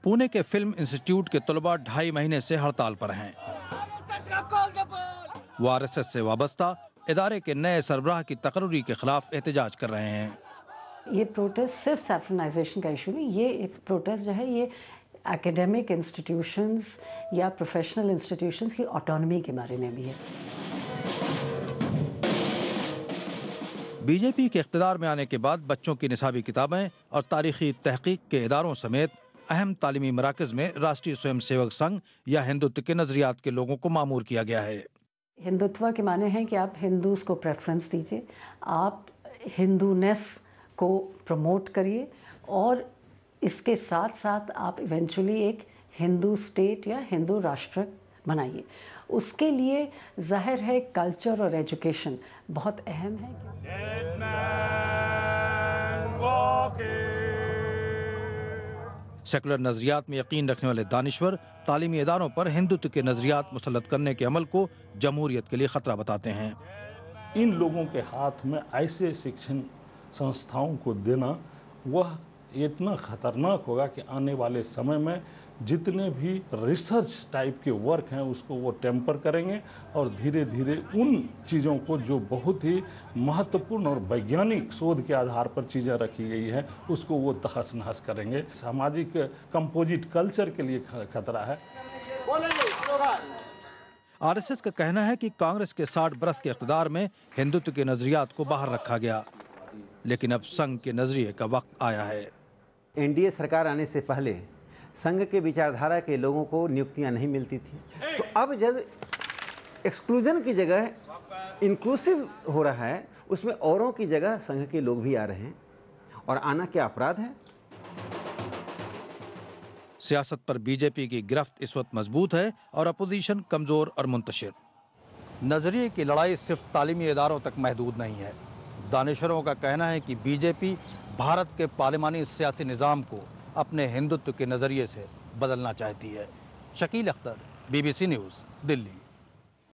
पुणे के film institute के तलबा 2.5 महीने से हड़ताल पर हैं। वो आरएसएस से वाबस्ता इदारे के नए सरबराह की तकर्री के खिलाफ एहतजाज कर रहे हैं। ये प्रोटेस्ट सिर्फ सैफ्रनाइजेशन का इशू नहीं, ये एक प्रोटेस्ट जो है ये एकेडमिक इंस्टीट्यूशंस या प्रोफेशनल इंस्टीट्यूशंस की ऑटोनॉमी के बारे में भी है। बीजेपी के इख्तिदार में आने के बाद बच्चों की निसाबी किताबें और तारीखी तहकीक के इदारों समेत अहम तालीमी मराकज़ में राष्ट्रीय स्वयंसेवक संघ या हिंदुत्व के नज़रियात के लोगों को मामूर किया गया है। हिंदुत्व के माने हैं कि आप हिंदूज़ को प्रेफरेंस दीजिए, आप हिंदूनेस को प्रमोट करिए और इसके साथ साथ आप इवेंचुअली एक हिंदू स्टेट या हिंदू राष्ट्र बनाइए। उसके लिए जाहिर है कल्चर और एजुकेशन बहुत अहम है। सेकुलर नज़रियात में यकीन रखने वाले दानिश्वर तालीमी इदारों पर हिंदुत्व के नज़रियात मुसल्लत करने के अमल को जमहूरियत के लिए ख़तरा बताते हैं। इन लोगों के हाथ में ऐसे शिक्षण संस्थाओं को देना वह इतना ख़तरनाक होगा कि आने वाले समय में जितने भी रिसर्च टाइप के वर्क हैं उसको वो टेम्पर करेंगे और धीरे धीरे उन चीज़ों को जो बहुत ही महत्वपूर्ण और वैज्ञानिक शोध के आधार पर चीज़ें रखी गई हैं उसको वो तहस नहस करेंगे। सामाजिक कंपोजिट कल्चर के लिए खतरा है। आरएसएस का कहना है कि कांग्रेस के 60 बरस के इक़्तिदार में हिंदुत्व के नज़रियात को बाहर रखा गया, लेकिन अब संघ के नज़रिए का वक्त आया है। एनडीए सरकार आने से पहले संघ के विचारधारा के लोगों को नियुक्तियां नहीं मिलती थी, तो अब जब एक्सक्लूजन की जगह इंक्लूसिव हो रहा है उसमें औरों की जगह संघ के लोग भी आ रहे हैं, और आना क्या अपराध है? सियासत पर बीजेपी की गिरफ्त इस वक्त मजबूत है और अपोजिशन कमजोर और मुंतशिर। नजरिए की लड़ाई सिर्फ तालीमी इदारों तक महदूद नहीं है। दानिशरों का कहना है कि बीजेपी भारत के पार्लिमानी सियासी निज़ाम को अपने हिंदुत्व के नज़रिए से बदलना चाहती है। Shakeel Akhtar, BBC news, Delhi.